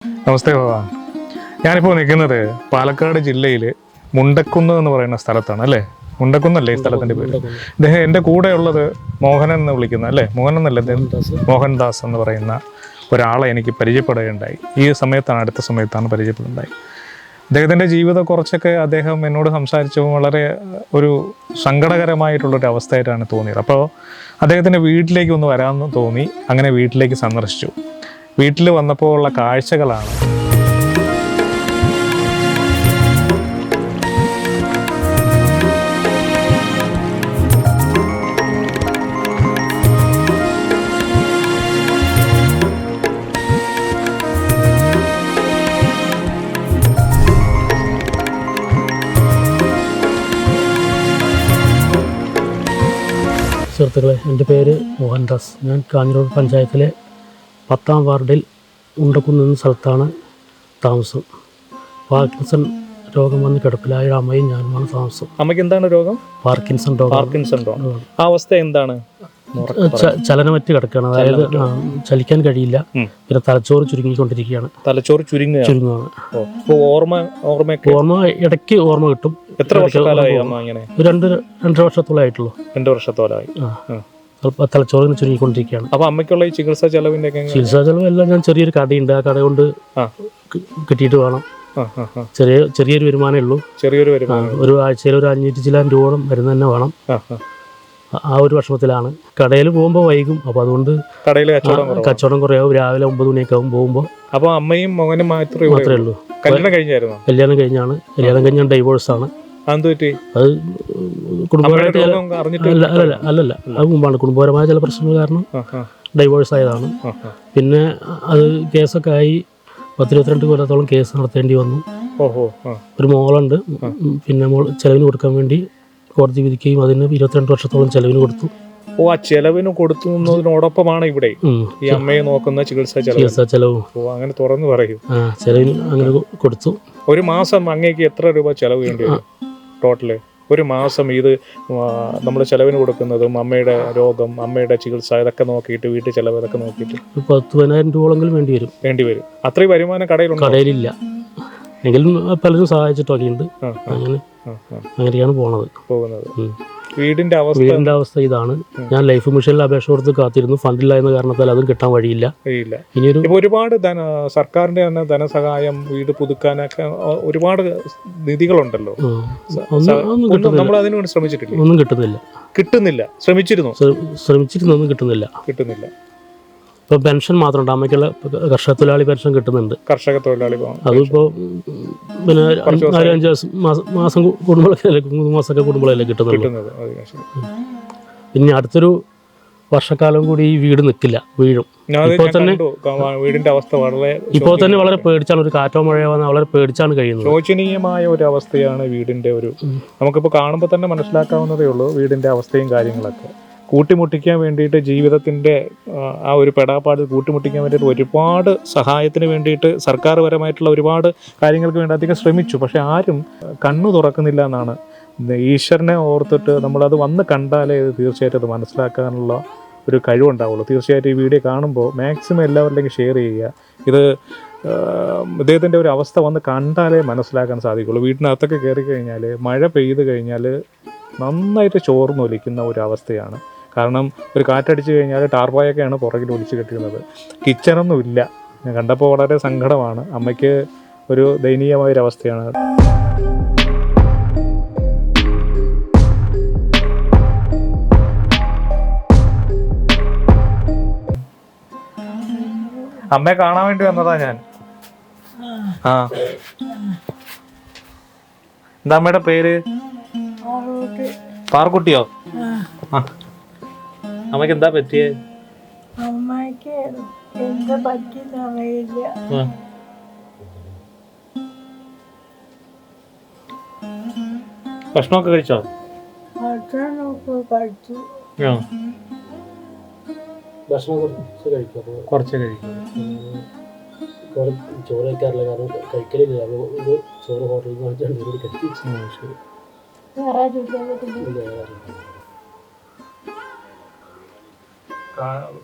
നമസ്തേ ഭഗവാൻ. ഞാനിപ്പോൾ നിൽക്കുന്നത് പാലക്കാട് ജില്ലയിൽ മുണ്ടക്കുന്ന് എന്ന് പറയുന്ന സ്ഥലത്താണ് അല്ലേ? മുണ്ടക്കുന്നല്ലേ ഈ സ്ഥലത്തിൻ്റെ പേര്? ഇദ്ദേഹം എൻ്റെ കൂടെ ഉള്ളത് മോഹനൻ എന്ന് വിളിക്കുന്ന അല്ലേ? മോഹനൻ എന്നല്ലേ? മോഹൻദാസ് എന്ന് പറയുന്ന ഒരാളെ എനിക്ക് പരിചയപ്പെടുകയുണ്ടായി. ഈ സമയത്താണ്, അടുത്ത സമയത്താണ് പരിചയപ്പെടുണ്ടായി. അദ്ദേഹത്തിൻ്റെ ജീവിതം കുറച്ചൊക്കെ അദ്ദേഹം എന്നോട് സംസാരിച്ചപ്പോൾ വളരെ ഒരു സങ്കടകരമായിട്ടുള്ളൊരു അവസ്ഥയായിട്ടാണ് തോന്നിയത്. അപ്പോൾ അദ്ദേഹത്തിൻ്റെ വീട്ടിലേക്ക് ഒന്ന് വരാമെന്ന് തോന്നി. അങ്ങനെ വീട്ടിലേക്ക് സന്ദർശിച്ചു. വീട്ടിൽ വന്നപ്പോൾ ഉള്ള കാഴ്ചകളാണ്. സുഹൃത്തുക്കളെ, എൻ്റെ പേര് മോഹൻദാസ്. ഞാൻ കാഞ്ഞിരോട് പഞ്ചായത്തിലെ 10-ാം വാർഡിൽ മുണ്ടക്കുന്ന് എന്ന സ്ഥലത്താണ് താമസം. പാർക്കിൻസൺ രോഗം വന്ന് കിടപ്പിലായ അമ്മയും ഞാനുമാണ് താമസം. അമ്മയ്ക്ക് എന്താണ് രോഗം? പാർക്കിൻസൺ രോഗം. പാർക്കിൻസൺ രോഗം. ആ അവസ്ഥ എന്താണ്? ചലനമറ്റ് കിടക്കുകയാണ്, അതായത് ചലിക്കാൻ കഴിയില്ല. പിന്നെ തലച്ചോറ് ചുരുങ്ങിക്കൊണ്ടിരിക്കുകയാണ്. തലച്ചോറ് ചുരുങ്ങുകയാണ്. ഓർമ്മ ഇടയ്ക്ക് ഓർമ്മ കിട്ടും. എത്ര വർഷക്കാലമായി അമ്മ ഇങ്ങനെ? 2-2.5 വർഷത്തോളമായി. 2 വർഷത്തോളമായി. തലച്ചോറിന് ചുരുങ്ങിക്കൊണ്ടിരിക്കുകയാണ്. അപ്പൊ അമ്മയ്ക്കുള്ള ഈ ചികിത്സാ ചെലവിന്റെ ചികിത്സാ ചെലവെല്ലാം ഞാൻ ചെറിയൊരു കടയുണ്ട്, ആ കട കൊണ്ട് കിട്ടിയിട്ട് വേണം. ചെറിയൊരു വരുമാനമേ ഉള്ളൂ. ചെറിയൊരു വരുമാനം. ഒരു ആഴ്ചയിൽ ഒരു 500 ചില്ലാൻ രൂപ വരുന്ന തന്നെ വേണം. ആ ഒരു വിഷമത്തിലാണ്. കടയിൽ പോകുമ്പോൾ വൈകും, അപ്പോൾ അതുകൊണ്ട് കച്ചവടം കുറയാവും. രാവിലെ 9 മണിയൊക്കെ ആവും പോകുമ്പോൾ. അപ്പൊ അമ്മയും മോഹനും മാത്രമേ ഉള്ളൂ. കല്യാണം കഴിഞ്ഞായിരുന്നു? കല്യാണം കഴിഞ്ഞാണ്. കല്യാണം കഴിഞ്ഞാൽ ഡൈവോഴ്സാണ്. അത് കുടുംബപരമായിട്ട് അല്ലല്ല, അത് മുമ്പാണ്. കുടുംബപരമായ ചില പ്രശ്നങ്ങൾ കാരണം ഡൈവോഴ്സ് ആയതാണ്. പിന്നെ അത് കേസൊക്കെ ആയി 10-22 കൊല്ലത്തോളം കേസ് നടത്തേണ്ടി വന്നു. ഒരു മോളുണ്ട്. പിന്നെ മോൾ ചെലവിന് കൊടുക്കാൻ വേണ്ടി കോടതി വിധിക്കുകയും അതിന് 22 വർഷത്തോളം ചെലവിന് കൊടുത്തു. ആ ചെലവിന് കൊടുക്കുന്നതിനോടൊപ്പമാണ് ഇവിടെ ഈ അമ്മയെ നോക്കുന്ന ചികിത്സാ ചെലവും. അങ്ങനെ തുറന്നു പറയും. ചെലവിന് അങ്ങനെ കൊടുത്തു. ഒരു മാസം അങ്ങേക്ക് എത്ര രൂപ ചെലവ് വേണ്ടി വരും ടോട്ടല്? ഒരു മാസം ഇത് നമ്മൾ ചെലവിന് കൊടുക്കുന്നതും അമ്മയുടെ രോഗം, അമ്മയുടെ ചികിത്സ, ഇതൊക്കെ നോക്കിയിട്ട് വീട്ടിൽ ചെലവ് ഇതൊക്കെ നോക്കിയിട്ട് 10-12,000 രൂപയെങ്കിലും വേണ്ടി വരും. അത്രയും വരുമാനം കടയിലില്ല. എങ്കിലും പലരും സഹായിച്ചിട്ടൊക്കെ ഉണ്ട്. അങ്ങനെയാണ് പോകുന്നത്. വീടിന്റെ അവസ്ഥ ഇതാണ്. ഞാൻ ലൈഫ് മിഷനിൽ അപേക്ഷ കൊടുത്ത് കാത്തിരുന്നു. ഫണ്ടില്ല എന്ന കാരണത്താൽ അതും കിട്ടാൻ വഴിയില്ല. ഇനിയൊരു ഒരുപാട് സർക്കാരിന്റെ തന്നെ ധനസഹായം, വീട് പുതുക്കാനൊക്കെ ഒരുപാട് നിധികളുണ്ടല്ലോ. നമ്മൾ അതിനുവേണ്ടി ശ്രമിച്ചിട്ടില്ല. ഒന്നും കിട്ടുന്നില്ല. ശ്രമിച്ചിരുന്നു, ഒന്നും കിട്ടുന്നില്ല. ഇപ്പൊ പെൻഷൻ മാത്രമുണ്ട്. അമ്മയ്ക്കുള്ള കർഷക തൊഴിലാളി പെൻഷൻ കിട്ടുന്നുണ്ട്. അതിപ്പോ പിന്നെ 4-5 മാസം കൂടുമ്പോഴൊക്കെ 3 മാസമൊക്കെ കൂടുമ്പോഴല്ലേ കിട്ടുന്നത്. പിന്നെ അടുത്തൊരു വർഷക്കാലം കൂടി ഈ വീട് നിൽക്കില്ല, വീഴും. ഇപ്പോൾ തന്നെ വളരെ പേടിച്ചാണ്. ഒരു കാറ്റോ മഴയോ വന്നാൽ വളരെ പേടിച്ചാണ് കഴിയുന്നത്. ശോചനീയമായ ഒരു അവസ്ഥയാണ് വീടിന്റെ നമുക്കിപ്പോൾ കാണുമ്പോൾ തന്നെ മനസ്സിലാക്കാവുന്നതേ ഉള്ളൂ വീടിന്റെ അവസ്ഥയും കാര്യങ്ങളൊക്കെ. കൂട്ടിമുട്ടിക്കാൻ വേണ്ടിയിട്ട് ജീവിതത്തിൻ്റെ ആ ഒരു പെടാപ്പാട് കൂട്ടിമുട്ടിക്കാൻ വേണ്ടിയിട്ട് ഒരുപാട് സഹായത്തിന് വേണ്ടിയിട്ട് സർക്കാർ പരമായിട്ടുള്ള ഒരുപാട് കാര്യങ്ങൾക്ക് വേണ്ടി അധികം ശ്രമിച്ചു. പക്ഷെ ആരും കണ്ണു തുറക്കുന്നില്ല എന്നാണ്. ഈശ്വരനെ ഓർത്തിട്ട് നമ്മളത് വന്ന് കണ്ടാലേ തീർച്ചയായിട്ടും അത് മനസ്സിലാക്കാനുള്ള ഒരു കഴിവുണ്ടാവുള്ളൂ. തീർച്ചയായിട്ടും ഈ വീഡിയോ കാണുമ്പോൾ മാക്സിമം എല്ലാവരിലേക്കും ഷെയർ ചെയ്യുക. ഇത് ഇദ്ദേഹത്തിൻ്റെ ഒരു അവസ്ഥ വന്ന് കണ്ടാലേ മനസ്സിലാക്കാൻ സാധിക്കുള്ളൂ. വീട്ടിനകത്തൊക്കെ കയറി കഴിഞ്ഞാൽ മഴ പെയ്ത് കഴിഞ്ഞാൽ നന്നായിട്ട് ചോർന്നൊലിക്കുന്ന ഒരു അവസ്ഥയാണ്. കാരണം ഒരു കാറ്റടിച്ച് കഴിഞ്ഞാൽ ടാർപ്പായൊക്കെയാണ് പുറകിൽ ഒലിച്ച് കെട്ടുന്നത്. കിച്ചണൊന്നും ഇല്ല. ഞാൻ കണ്ടപ്പോൾ വളരെ സങ്കടമാണ്. അമ്മയ്ക്ക് ഒരു ദയനീയമായൊരവസ്ഥയാണ്. അമ്മയെ കാണാൻ വേണ്ടി വന്നതാ ഞാൻ. എന്താ അമ്മയുടെ പേര്? പാർക്കുട്ടിയോ? അമ്മക്ക് എന്താ പറ്റിയേ? അമ്മക്ക് എന്താ പറ്റിയെന്നറിയില്ല. ഭക്ഷണമൊക്കെ കഴിച്ചോ? ഭക്ഷണമൊക്കെ കഴിച്ചു. കുറച്ച് കഴിക്കും. ചോറ് കഴിക്കാറില്ല, കാരണം കഴിക്കലില്ല. ചോറ് ഹോട്ടലിൽ നിന്ന് കഴിക്കും.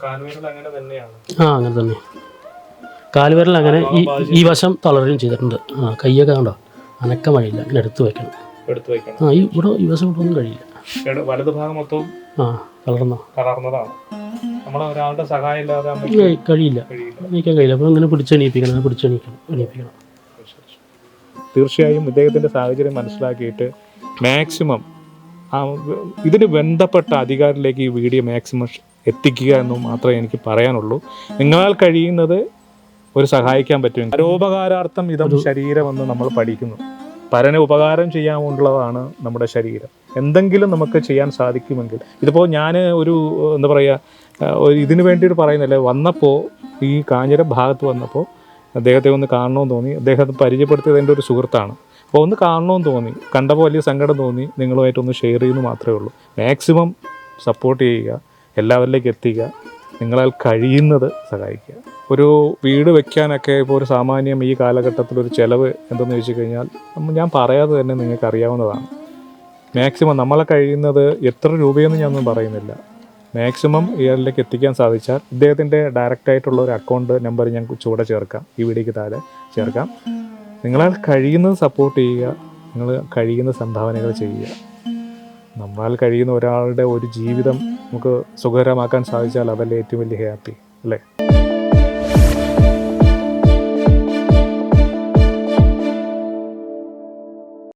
കാൽവേദന അങ്ങനെ തന്നെയാണ്. അങ്ങനെ തന്നെ. കാലുവിരൽ അങ്ങനെ ഈ വശം തളരുകയും ചെയ്തിട്ടുണ്ട്. കയ്യൊക്കെ കണ്ടോ അനക്കം വഴിയില്ല, അങ്ങനെ എടുത്ത് വെക്കണം. ഈ വശം കൊണ്ടൊന്നും കഴിയില്ല. വലത് ഭാഗം മൊത്തവും തളർന്നതാണ്. നമ്മളെ ഒരാളുടെ സഹായം ഇല്ലാതെ കഴിയില്ല, എണീക്കാൻ കഴിയില്ല. അപ്പോൾ അങ്ങനെ എണീപ്പിക്കണം. തീർച്ചയായും ഇദ്ദേഹത്തിൻ്റെ സാഹചര്യം മനസ്സിലാക്കിയിട്ട് മാക്സിമം ഇതിന് ബന്ധപ്പെട്ട അധികാരിലേക്ക് ഈ വീഡിയോ മാക്സിമം എത്തിക്കുക എന്ന് മാത്രമേ എനിക്ക് പറയാനുള്ളൂ. നിങ്ങളാൽ കഴിയുന്നത് ഒരു സഹായിക്കാൻ പറ്റും. പരോപകാരാർത്ഥം ഇതം ശരീരമെന്ന് നമ്മൾ പഠിക്കുന്നു. പരന് ഉപകാരം ചെയ്യാനുള്ളതാണ് നമ്മുടെ ശരീരം. എന്തെങ്കിലും നമുക്ക് ചെയ്യാൻ സാധിക്കുമെങ്കിൽ, ഇതിപ്പോൾ ഞാൻ ഒരു എന്താ പറയുക, ഇതിനു വേണ്ടിയിട്ട് പറയുന്നില്ല. വന്നപ്പോൾ ഈ കാഞ്ഞിര ഭാഗത്ത് വന്നപ്പോൾ അദ്ദേഹത്തെ ഒന്ന് കാണണമെന്ന് തോന്നി. അദ്ദേഹത്തെ പരിചയപ്പെടുത്തിയത് എൻ്റെ ഒരു സുഹൃത്താണ്. അപ്പോൾ ഒന്ന് കാണണമെന്ന് തോന്നി, കണ്ടപ്പോൾ വലിയ സങ്കടം തോന്നി. നിങ്ങളുമായിട്ടൊന്ന് ഷെയർ ചെയ്യുന്നു മാത്രമേ ഉള്ളൂ. മാക്സിമം സപ്പോർട്ട് ചെയ്യുക, എല്ലാവരിലേക്ക് എത്തിക്കുക, നിങ്ങളാൽ കഴിയുന്നത് സഹായിക്കുക. ഒരു വീട് വെക്കാനൊക്കെ ഇപ്പോൾ ഒരു സാമാന്യം ഈ കാലഘട്ടത്തിലൊരു ചിലവ് എന്തെന്ന് ചോദിച്ചു കഴിഞ്ഞാൽ ഞാൻ പറയാതെ തന്നെ നിങ്ങൾക്ക് അറിയാവുന്നതാണ്. മാക്സിമം നമ്മളെ കഴിയുന്നത് എത്ര രൂപയെന്ന് ഞാനൊന്നും പറയുന്നില്ല. മാക്സിമം ഇയാളിലേക്ക് എത്തിക്കാൻ സാധിച്ചാൽ ഇദ്ദേഹത്തിൻ്റെ ഡയറക്റ്റായിട്ടുള്ള ഒരു അക്കൗണ്ട് നമ്പർ ഞാൻ ചൂടെ ചേർക്കാം, ഈ വീഡിയോയ്ക്ക് താഴെ ചേർക്കാം. നിങ്ങളാൽ കഴിയുന്നത് സപ്പോർട്ട് ചെയ്യുക, നിങ്ങൾ കഴിയുന്ന സംഭാവനകൾ ചെയ്യുക. നമ്മളാൽ കഴിയുന്ന ഒരാളുടെ ഒരു ജീവിതം നമുക്ക് സുഖകരമാക്കാൻ സാധിച്ചാൽ അതല്ലേ ഏറ്റവും വലിയ ഹാപ്പി, അല്ലേ?